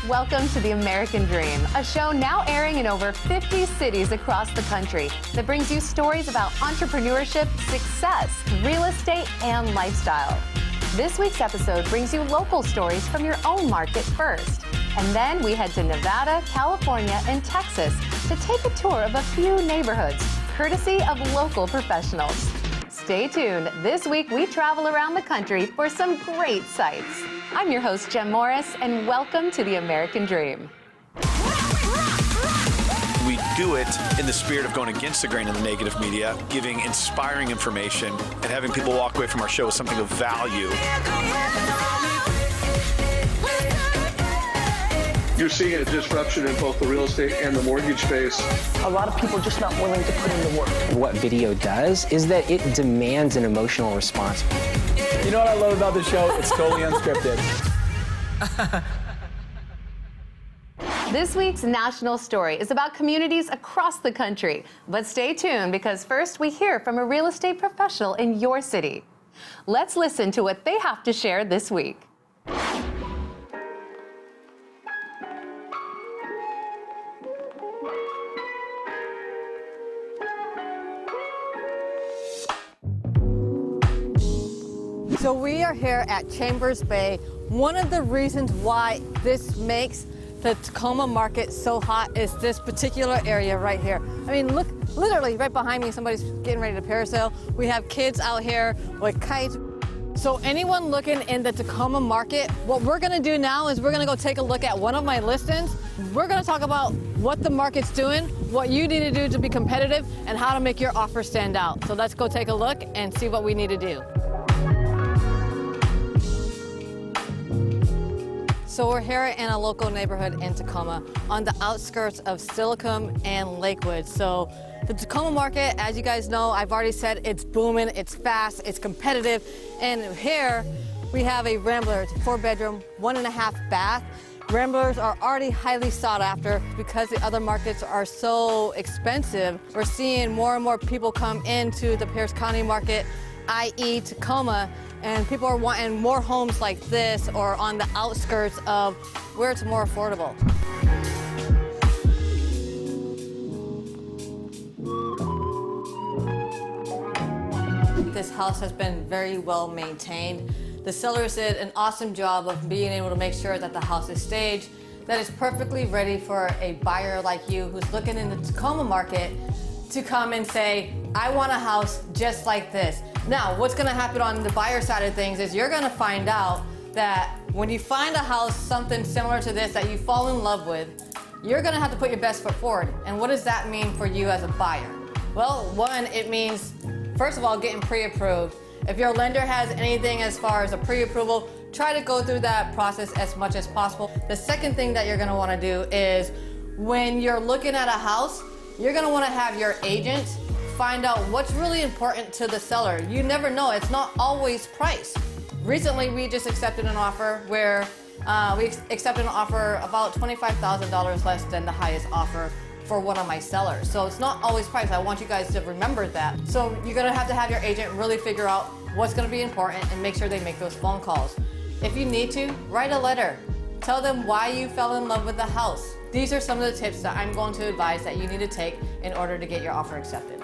Welcome to The American Dream, a show now airing in over 50 cities across the country that brings you stories about entrepreneurship, success, real estate, and lifestyle. This week's episode brings you local stories from your own market first. And then we head to Nevada, California, and Texas to take a tour of a few neighborhoods, courtesy of local professionals. Stay tuned. This week, we travel around the country for some great sights. I'm your host, Jem Morris, and welcome to The American Dream. We do it in the spirit of going against the grain of the negative media, giving inspiring information, and having people walk away from our show with something of value. You're seeing a disruption in both the real estate and the mortgage space. A lot of people are just not willing to put in the work. What video does is that it demands an emotional response. You know what I love about the show? It's totally unscripted. This week's national story is about communities across the country. But stay tuned, because first we hear from a real estate professional in your city. Let's listen to what they have to share this week. So we are here at Chambers Bay. One of the reasons why this makes the Tacoma market so hot is this particular area right here. I mean, look, literally right behind me, somebody's getting ready to parasail. We have kids out here with kites. So anyone looking in the Tacoma market, what we're gonna do now is we're gonna go take a look at one of my listings. We're gonna talk about what the market's doing, what you need to do to be competitive, and how to make your offer stand out. So let's go take a look and see what we need to do. So we're here in a local neighborhood in Tacoma on the outskirts of Silicon and Lakewood. So the Tacoma market, as you guys know, I've already said it's booming, it's fast, it's competitive. And here we have a Rambler, it's a 4-bedroom, 1.5 bath. Ramblers are already highly sought after because the other markets are so expensive. We're seeing more and more people come into the Pierce County market, i.e. Tacoma, and people are wanting more homes like this or on the outskirts of where it's more affordable. This house has been very well maintained. The sellers did an awesome job of being able to make sure that the house is staged, that it's perfectly ready for a buyer like you who's looking in the Tacoma market to come and say, I want a house just like this. Now, what's gonna happen on the buyer side of things is you're gonna find out that when you find a house, something similar to this that you fall in love with, you're gonna have to put your best foot forward. And what does that mean for you as a buyer? Well, one, it means, first of all, getting pre-approved. If your lender has anything as far as a pre-approval, try to go through that process as much as possible. The second thing that you're gonna wanna do is when you're looking at a house, you're gonna wanna have your agent find out what's really important to the seller. You never know, it's not always price. Recently, we just accepted an offer where we accepted an offer about $25,000 less than the highest offer for one of my sellers. So it's not always price. I want you guys to remember that. So you're gonna have your agent really figure out what's gonna be important and make sure they make those phone calls. If you need to, write a letter. Tell them why you fell in love with the house. These are some of the tips that I'm going to advise that you need to take in order to get your offer accepted.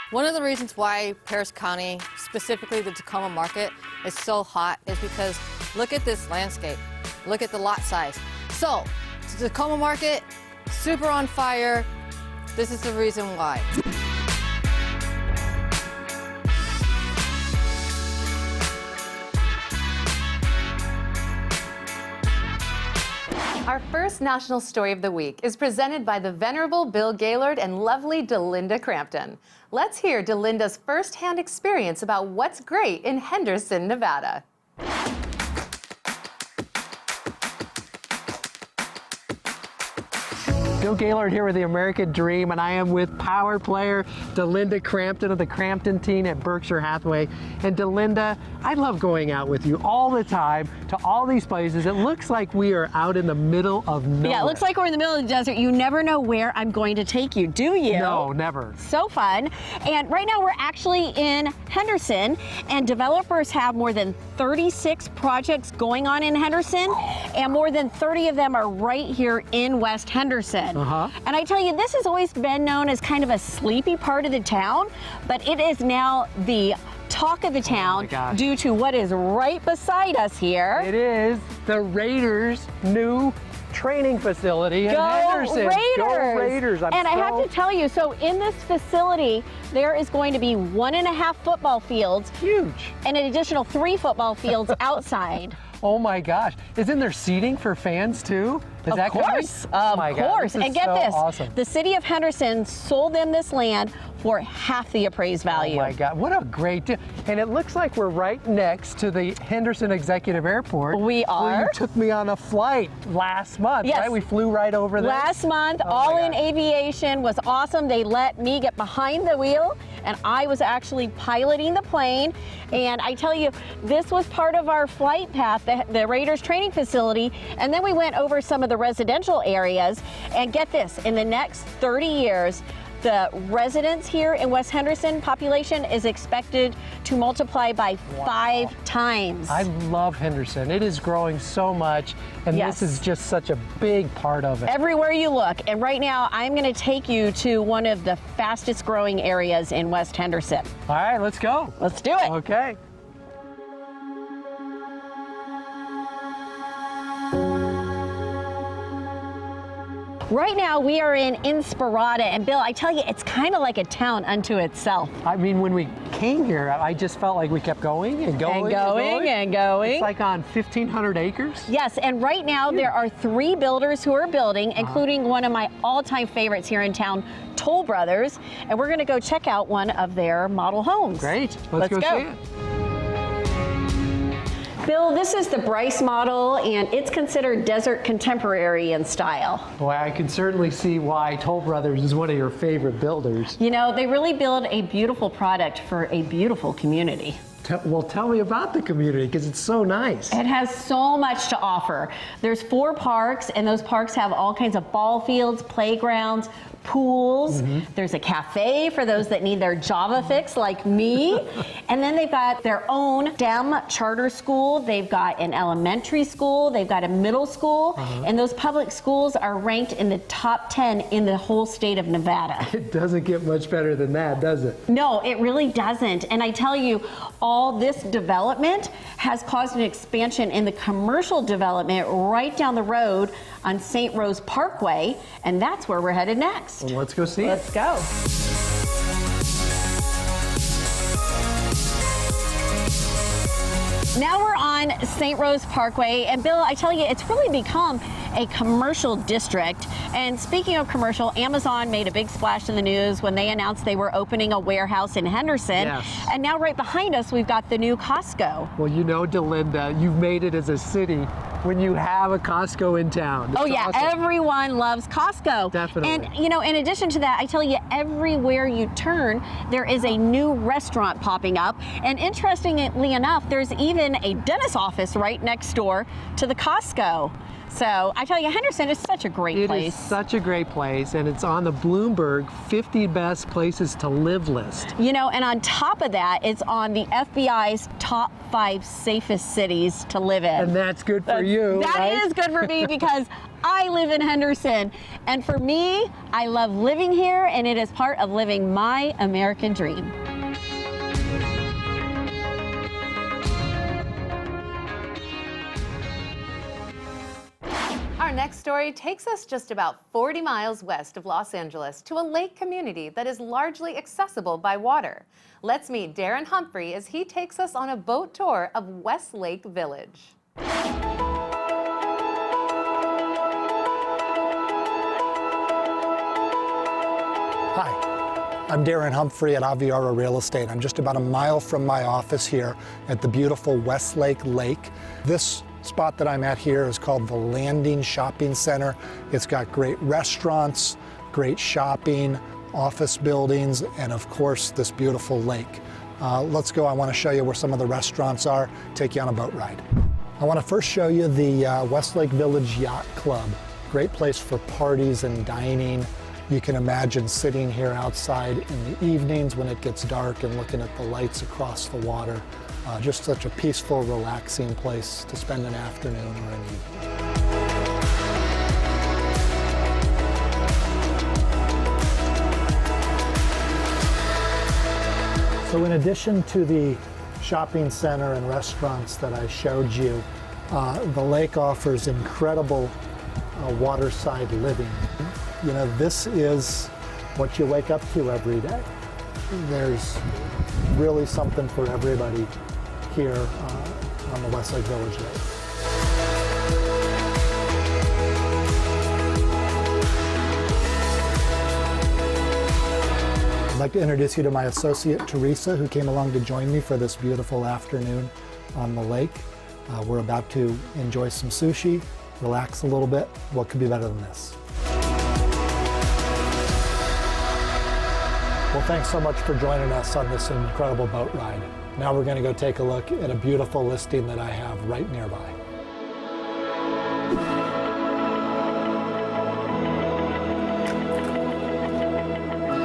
One of the reasons why Pierce County, specifically the Tacoma market, is so hot is because look at this landscape. Look at the lot size. So, the Tacoma market, super on fire. This is the reason why. Our first national story of the week is presented by the venerable Bill Gaylord and lovely Delinda Crampton. Let's hear Delinda's firsthand experience about what's great in Henderson, Nevada. Bill Gaylord here with the American Dream, and I am with power player Delinda Crampton of the Crampton team at Berkshire Hathaway. And Delinda, I love going out with you all the time to all these places. It looks like we are out in the middle of nowhere. Yeah, it looks like we're in the middle of the desert. You never know where I'm going to take you, do you? No, never. So fun. And right now we're actually in Henderson, and developers have more than 36 projects going on in Henderson, and more than 30 of them are right here in West Henderson. And I tell you, this has always been known as kind of a sleepy part of the town, but it is now the talk of the town due to what is right beside us here. It is the Raiders' new training facility in Henderson. Raiders! Go Raiders! I have to tell you, so in this facility, there is going to be 1.5 football fields. Huge. And an additional 3 football fields outside. Oh my gosh. Isn't there seating for fans too? Is that coming? Of course. And get this, awesome. The city of Henderson sold them this land for half the appraised value. Oh my God, what a great deal. And it looks like we're right next to the Henderson Executive Airport. We are. Where you took me on a flight last month, yes. right? We flew right over there. Last month, All In Aviation was awesome. They let me get behind the wheel, and I was actually piloting the plane. And I tell you, this was part of our flight path, the Raiders training facility. And then we went over some of the residential areas. And get this, in the next 30 years, the residents here in West Henderson population is expected to multiply by 5 times. I love Henderson. It is growing so much, and this is just such a big part of it. Everywhere you look. And right now, I'm going to take you to one of the fastest growing areas in West Henderson. All right, let's go. Let's do it. Okay. Right now, we are in Inspirada, and Bill, I tell you, it's kind of like a town unto itself. I mean, when we came here, I just felt like we kept going and going and going and going. It's like on 1,500 acres. Yes, and right now there are 3 builders who are building, including one of my all-time favorites here in town, Toll Brothers, and we're going to go check out one of their model homes. Great, let's go see it. Bill, this is the Bryce model, and it's considered desert contemporary in style. Well, I can certainly see why Toll Brothers is one of your favorite builders. You know, they really build a beautiful product for a beautiful community. Well, tell me about the community, because it's so nice. It has so much to offer. There's 4 parks, and those parks have all kinds of ball fields, playgrounds, pools. There's a cafe for those that need their Java fix like me. And then they've got their own STEM charter school. They've got an elementary school. They've got a middle school. And those public schools are ranked in the top 10 in the whole state of Nevada. It doesn't get much better than that, does it? No, it really doesn't. And I tell you, all this development has caused an expansion in the commercial development right down the road on St. Rose Parkway, and that's where we're headed next. Well, let's go see it. Let's go. Now we're on St. Rose Parkway, and Bill, I tell you, it's really become a commercial district. And speaking of commercial, Amazon made a big splash in the news when they announced they were opening a warehouse in Henderson. Yes. And now right behind us, we've got the new Costco. Well, you know, Delinda, you've made it as a city when you have a Costco in town. It's yeah, awesome. Everyone loves Costco. Definitely. And, you know, in addition to that, I tell you, everywhere you turn, there is a new restaurant popping up. And interestingly enough, there's even a dentist office right next door to the Costco. So I tell you, Henderson is such a great place. It is such a great place, and it's on the Bloomberg 50 best places to live list. You know, and on top of that, it's on the FBI's top 5 safest cities to live in. And that's good for you, That right? is good for me because I live in Henderson. And for me, I love living here, and it is part of living my American dream. Our next story takes us just about 40 miles west of Los Angeles to a lake community that is largely accessible by water. Let's meet Darren Humphrey as he takes us on a boat tour of Westlake Village. Hi, I'm Darren Humphrey at Aviara Real Estate. I'm just about a mile from my office here at the beautiful Westlake Lake. This spot that I'm at here is called the Landing Shopping Center. It's got great restaurants, great shopping, office buildings, and of course this beautiful lake. Let's go. I want to show you where some of the restaurants are, take you on a boat ride. I want to first show you the Westlake Village Yacht Club. Great place for parties and dining. You can imagine sitting here outside in the evenings when it gets dark and looking at the lights across the water. Just such a peaceful, relaxing place to spend an afternoon or an evening. So in addition to the shopping center and restaurants that I showed you, the lake offers incredible waterside living. You know, this is what you wake up to every day. There's really something for everybody here on the Westlake Village Lake. I'd like to introduce you to my associate, Teresa, who came along to join me for this beautiful afternoon on the lake. We're about to enjoy some sushi, relax a little bit. What could be better than this? Well, thanks so much for joining us on this incredible boat ride. Now we're going to go take a look at a beautiful listing that I have right nearby.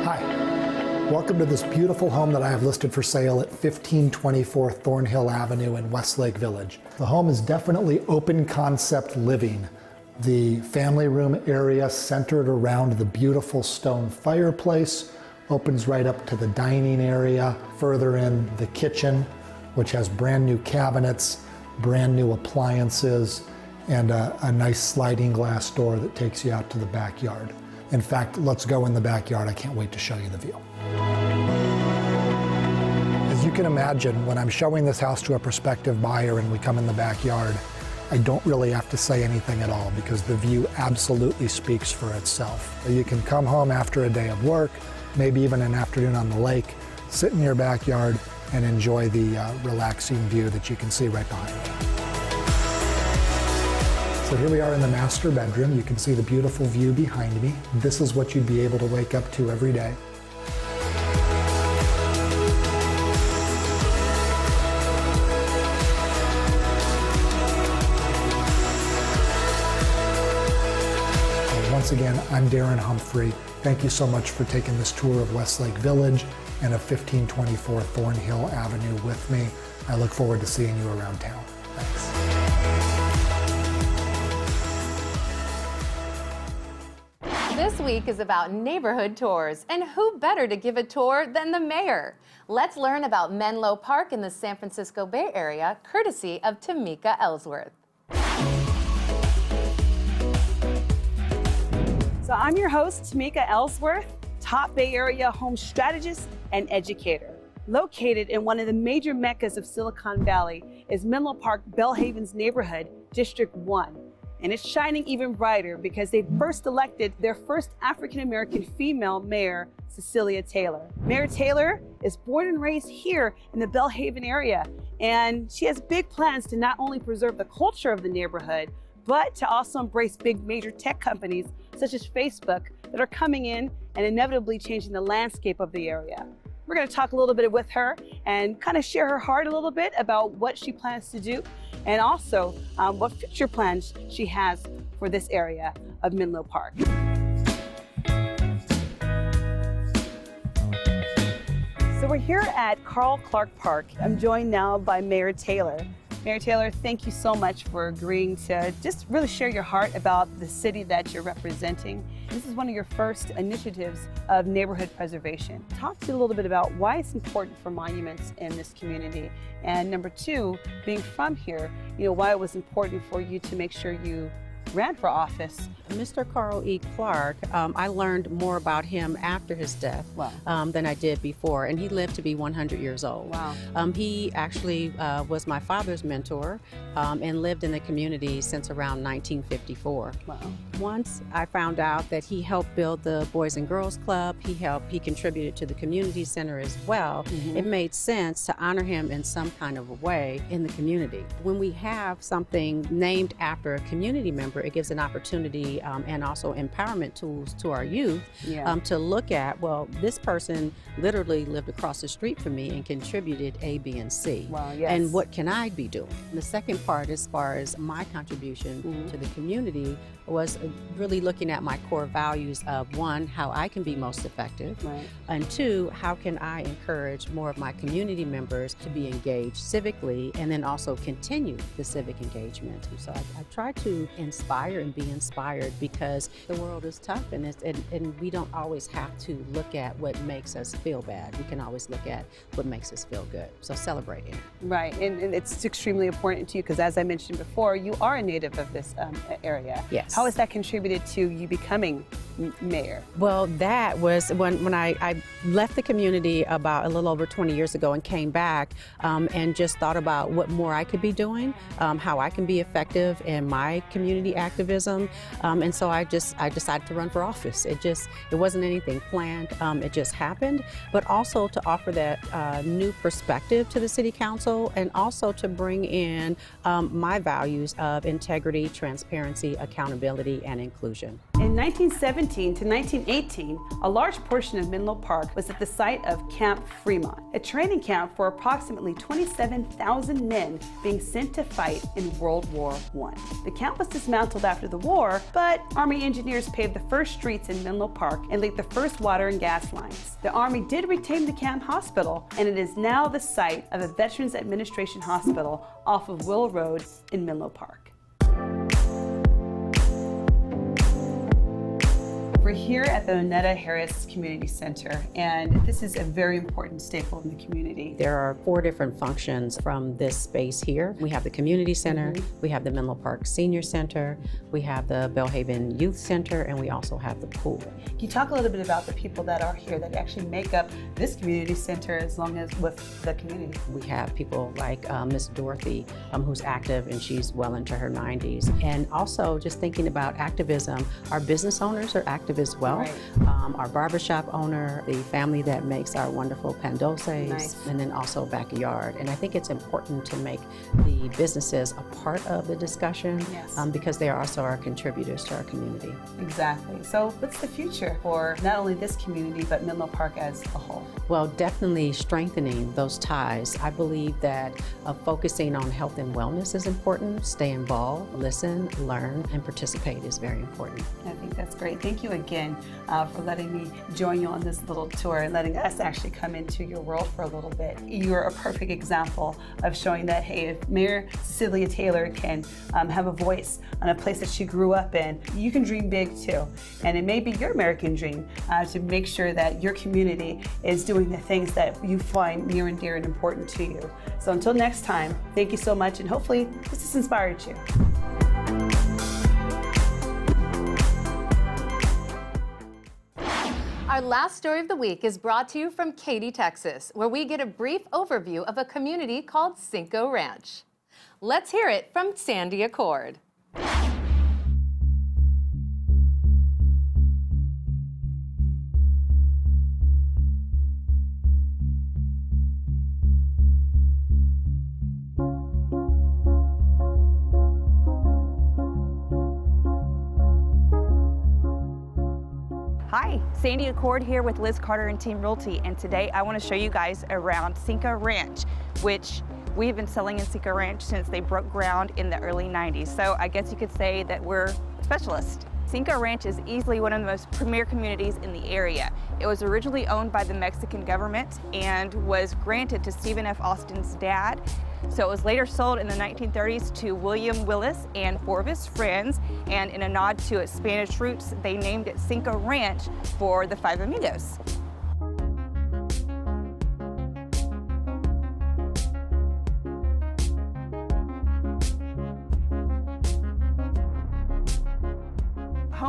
Hi, welcome to this beautiful home that I have listed for sale at 1524 Thornhill Avenue in Westlake Village. The home is definitely open concept living. The family room area centered around the beautiful stone fireplace opens right up to the dining area. Further in, the kitchen, which has brand new cabinets, brand new appliances, and a nice sliding glass door that takes you out to the backyard. In fact, let's go in the backyard. I can't wait to show you the view. As you can imagine, when I'm showing this house to a prospective buyer and we come in the backyard, I don't really have to say anything at all because the view absolutely speaks for itself. You can come home after a day of work, maybe even an afternoon on the lake, sit in your backyard and enjoy the relaxing view that you can see right behind me. So here we are in the master bedroom. You can see the beautiful view behind me. This is what you'd be able to wake up to every day. Once again, I'm Darren Humphrey. Thank you so much for taking this tour of Westlake Village and of 1524 Thornhill Avenue with me. I look forward to seeing you around town. Thanks. This week is about neighborhood tours, and who better to give a tour than the mayor? Let's learn about Menlo Park in the San Francisco Bay Area, courtesy of Tamika Ellsworth. So I'm your host, Tamika Ellsworth, top Bay Area home strategist and educator. Located in one of the major meccas of Silicon Valley is Menlo Park Belhaven's neighborhood, District 1. And it's shining even brighter because they first elected their first African-American female mayor, Cecilia Taylor. Mayor Taylor is born and raised here in the Belhaven area, and she has big plans to not only preserve the culture of the neighborhood, but to also embrace big major tech companies such as Facebook that are coming in and inevitably changing the landscape of the area. We're going to talk a little bit with her and kind of share her heart a little bit about what she plans to do and also what future plans she has for this area of Menlo Park. So we're here at Carl Clark Park. I'm joined now by Mayor Taylor. Mayor Taylor, thank you so much for agreeing to just really share your heart about the city that you're representing. This is one of your first initiatives of neighborhood preservation. Talk to you a little bit about why it's important for monuments in this community. And number two, being from here, why it was important for you to make sure you ran for office. Mr. Carl E. Clark, I learned more about him after his death than I did before, and he lived to be 100 years old. Wow. He actually was my father's mentor and lived in the community since around 1954. Wow. Once I found out that he helped build the Boys and Girls Club, he contributed to the community center as well. It made sense to honor him in some kind of a way in the community. When we have something named after a community member, it gives an opportunity and also empowerment tools to our youth to look at, well, this person literally lived across the street from me and contributed A, B, and C. Wow, yes. And what can I be doing? The second part, as far as my contribution to the community, was really looking at my core values of, one, how I can be most effective, and two, how can I encourage more of my community members to be engaged civically and then also continue the civic engagement. So I try to inspire and be inspired because the world is tough and we don't always have to look at what makes us feel bad. We can always look at what makes us feel good. So celebrating. Right, and it's extremely important to you because, as I mentioned before, you are a native of this area. Yes. How has that contributed to you becoming mayor? Well, that was when I left the community about a little over 20 years ago and came back and just thought about what more I could be doing, how I can be effective in my community activism. And so I decided to run for office. It wasn't anything planned. It just happened, but also to offer that new perspective to the city council and also to bring in my values of integrity, transparency, accountability, and inclusion. In 1917 to 1918, a large portion of Menlo Park was at the site of Camp Fremont, a training camp for approximately 27,000 men being sent to fight in World War I. The camp was dismantled after the war, but Army engineers paved the first streets in Menlo Park and laid the first water and gas lines. The Army did retain the camp hospital, and it is now the site of a Veterans Administration hospital off of Will Road in Menlo Park. We're here at the Onetta Harris Community Center, and this is a very important staple in the community. There are 4 different functions from this space here. We have the community center, we have the Menlo Park Senior Center, we have the Belhaven Youth Center, and we also have the pool. Can you talk a little bit about the people that are here that actually make up this community center as long as with the community? We have people like Miss Dorothy, who's active and she's well into her 90s. And also just thinking about activism, our business owners are active as well. Right. Our barbershop owner, the family that makes our wonderful pan dulces, and then also backyard. And I think it's important to make the businesses a part of the discussion because they are also our contributors to our community. Exactly. So what's the future for not only this community, but Menlo Park as a whole? Well, definitely strengthening those ties. I believe that focusing on health and wellness is important. Stay involved, listen, learn, and participate is very important. I think that's great. Thank you again for letting me join you on this little tour and letting us actually come into your world for a little bit. You're a perfect example of showing that, hey, if Mayor Cecilia Taylor can have a voice on a place that she grew up in, you can dream big too. And it may be your American dream to make sure that your community is doing the things that you find near and dear and important to you. So until next time, thank you so much, and hopefully this has inspired you. Our last story of the week is brought to you from Katy, Texas, where we get a brief overview of a community called Cinco Ranch. Let's hear it from Sandy Accord. Hi, Sandy Accord here with Liz Carter and Team Realty, and today I want to show you guys around Cinco Ranch, which we have been selling in Cinco Ranch since they broke ground in the early 90s. So I guess you could say that we're specialists. Cinco Ranch is easily one of the most premier communities in the area. It was originally owned by the Mexican government and was granted to Stephen F. Austin's dad. So it was later sold in the 1930s to William Willis and 4 of his friends, and in a nod to its Spanish roots, they named it Cinco Ranch for the 5 amigos.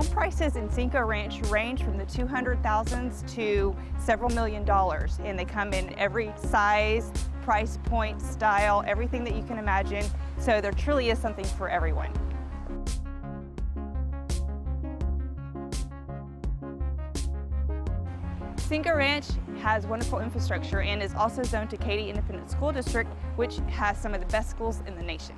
Home prices in Cinco Ranch range from the $200,000s to several $1,000,000, and they come in every size, price point, style, everything that you can imagine. So there truly is something for everyone. Cinco Ranch has wonderful infrastructure and is also zoned to Katy Independent School District, which has some of the best schools in the nation.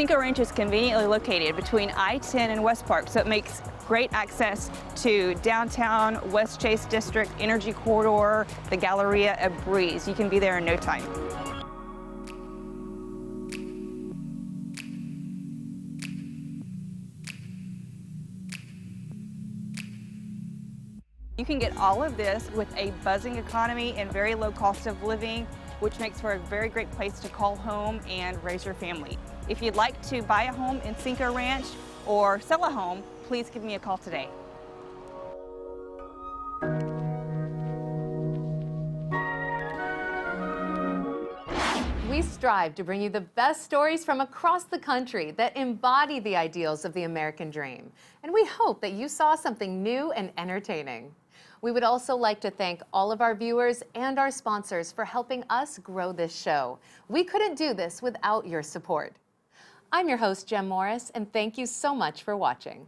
Cinco Ranch is conveniently located between I-10 and West Park, so it makes great access to downtown, West Chase District, Energy Corridor, the Galleria, a breeze. You can be there in no time. You can get all of this with a buzzing economy and very low cost of living, which makes for a very great place to call home and raise your family. If you'd like to buy a home in Cinco Ranch or sell a home, please give me a call today. We strive to bring you the best stories from across the country that embody the ideals of the American dream. And we hope that you saw something new and entertaining. We would also like to thank all of our viewers and our sponsors for helping us grow this show. We couldn't do this without your support. I'm your host, Jem Morris, and thank you so much for watching.